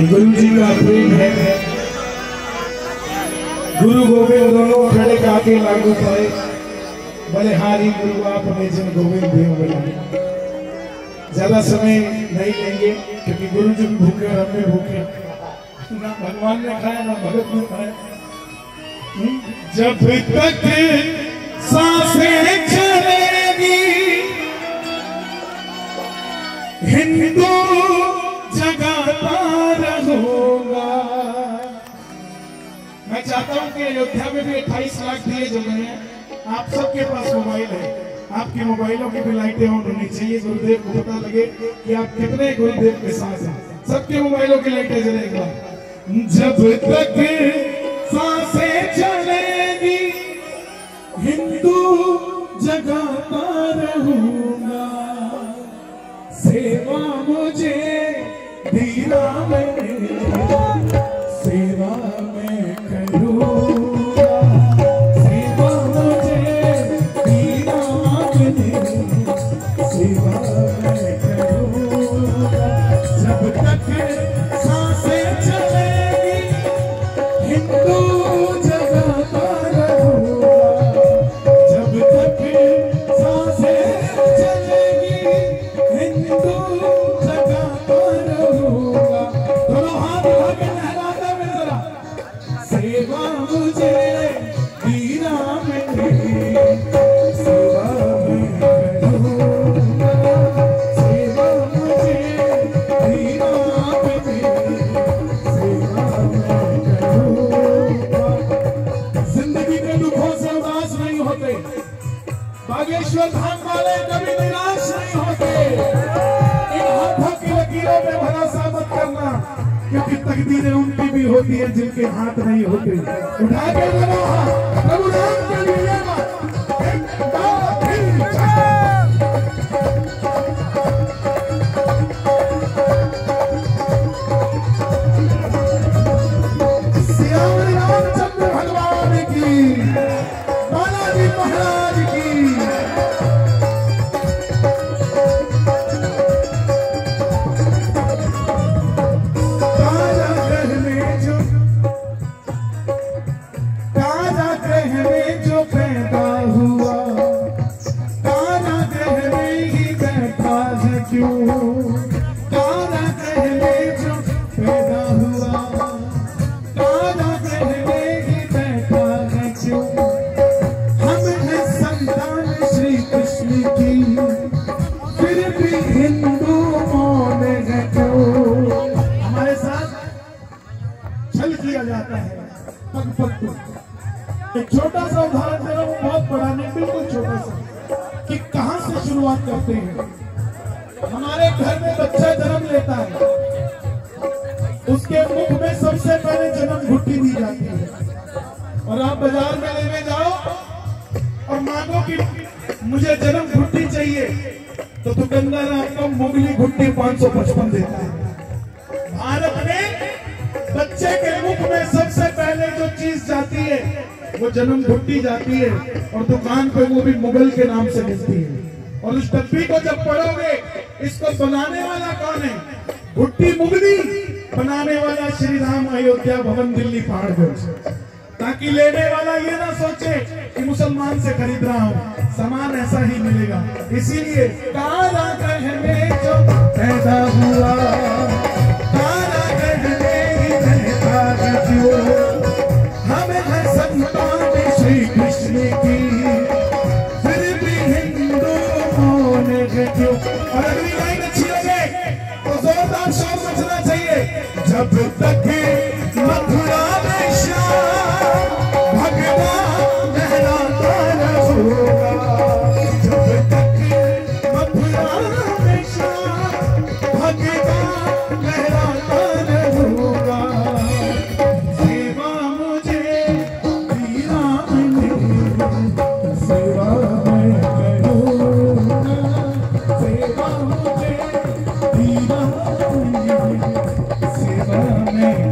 गुरु जी का प्रेम है। गुरु गोविंद दोनों खड़े काके लागू पाए, बलिहारी गुरु आपने जन गोविंद देव बोला। ज्यादा समय नहीं लेंगे क्योंकि गुरु जी भी भूखे और हम भी भूखे, ना भगवान ने खाया ना भगत ने खाया। जब तक सांसें चलेगी हिंदू जगाता रहूंगा। मैं चाहता हूं कि अयोध्या में भी 28 लाख दिए जल रहे हैं। आप सबके पास मोबाइल है, आपके मोबाइलों की भी लाइटें ऑन होनी चाहिए। गुरुदेव को पता लगे कि आप कितने गुरुदेव के साथ हैं। सबके मोबाइलों की लाइटें जलेगा। जब तक सांसें चलेगी हिंदू जगाता रहूंगा। सेवा मुझे दीना में, सेवा में करूंगा। सेवा मुझे दीना में, सेवा में करूंगा। जब तक सांसें चलेगी हिंदू जगाता रहूंगा। जब तक सांसें चलेगी हिंदू जगाता रहूंगा। दोनों हाथ उठा के लहराते हुए जरा, सेवा मुझे दीना में, सेवा में करूंगा। सेवा मुझे दीना में, सेवा में करूंगा। जिंदगी के दुखों से उदास नहीं होते, बागेश्वर धाम वाले कभी निराश नहीं होते। इन हाथों की लकीरों पे भरोसा मत करना, क्योंकि तकदीरें उनकी भी होती है जिनके हाथ नहीं होते। उठा के लगा प्रभु राम के लिए श्री रामचंद्र भगवान की, बालाजी महाराज की। एक छोटा सा उदाहरण दे रहा हूँ, बहुत बड़ा नहीं, बिल्कुल छोटा सा, कि कहां से शुरुआत करते हैं। हमारे घर में बच्चा जन्म लेता है, उसके मुख में सबसे पहले जन्म घुट्टी दी जाती है। और आप बाजार में लेने जाओ और मांगो कि मुझे जन्म घुट्टी चाहिए, तो दुकानदार आपको मुगली घुट्टी 555 देता है। भारत में बच्चे के मुख में सबसे पहले जो चीज जाती है वो जन्म घुट्टी जाती है, और दुकान पे वो भी मुगल के नाम से मिलती है। और उस डब्बी को जब पढ़ोगे, इसको बनाने वाला कौन है? घुट्टी मुगली, बनाने वाला श्री राम, अयोध्या भवन दिल्ली पहाड़गंज। ताकि लेने वाला ये ना सोचे कि मुसलमान से खरीद रहा हूँ, सामान ऐसा ही मिलेगा। इसीलिए काला कहने जो पैदा हुआ, काला कहने ही रहता है क्यों। हमें है संतान श्री कृष्ण की, फिर भी हिंदू होने के क्यों। और अगली लाइन अच्छी लगे तो जोरदार शोर मचना चाहिए। जब तक मथुरा में श्याम भगवान लहराता रहूंगा। जब तक मथुरा में श्याम भगवान लहराता रहूंगा। सेवा मुझे दीना में, सेवा में करूंगा। सेवा मुझे दीना में, सेवा में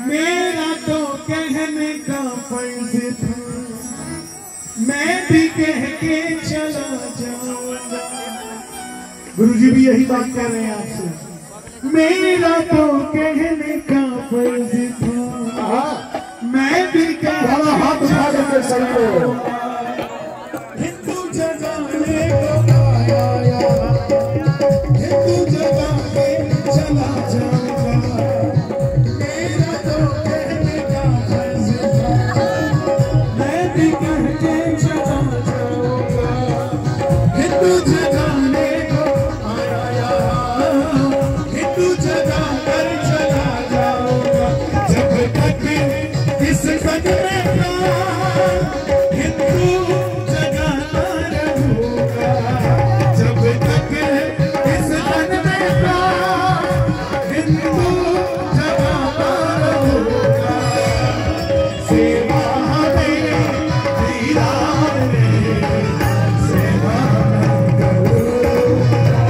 मेरा तो कहने का फर्ज था, मैं भी कह के चला जाऊंगा। गुरुजी भी यही बात कर रहे हैं आपसे। मेरा तो कहने का फर्ज था, मैं भी कह के हाथ उठा के चला। हिंदू जगाने को आया, हिंदू जगाने चला जाऊंगा। मेरा तो कहने का फर्ज था, मैं भी कह के चला जाऊंगा। हिंदू जगाने को आया, हिंदू जगा कर चला जाऊंगा। जब तक इस तन में प्राण हिंदू जगाता रहूंगा। जब तक इस तन में प्राण हिंदू जगाता रहूंगा। सेवा हमें दीदार में, सेवा मैं करूंगा।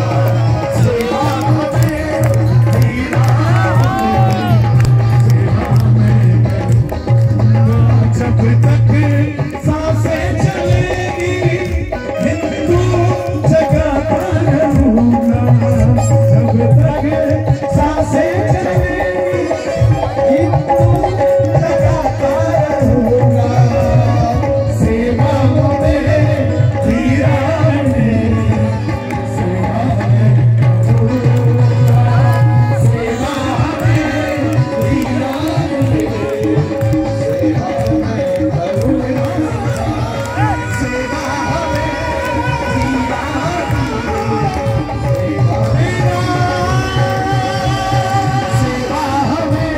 सेवा हमें दीदार में, सेवा मैं करूंगा। जब तक सांसें चलेगी हिंदू जगाता रहूंगा। जब तक सांसें चलेगी हिंदू जगाता रहूंगा। सेवा में दीदार में, सेवा मैं करूंगा। सेवा में दीदार में, सेवा मैं करूंगा। सेवा हमें दीदार में, सेवा मेरा, सेवा हमें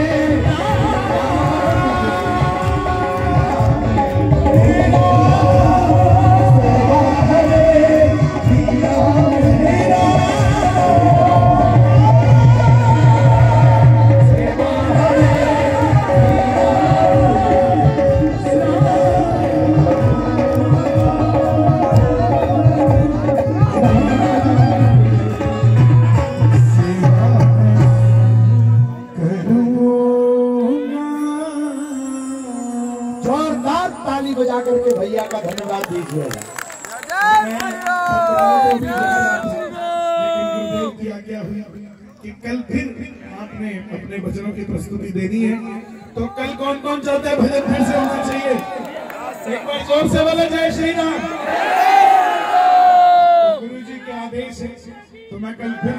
जोरदार ताली बजा करके भैया का धन्यवाद दीजिएगा। लेकिन गुरुदेव की आज्ञा हुई कि कल फिर आपने अपने भजनों की प्रस्तुति देनी है, तो कल कौन कौन चाहता है भजन फिर से होना चाहिए? एक बार जोर से बोला जय श्री राम। गुरु जी के आदेश है, तो मैं कल फिर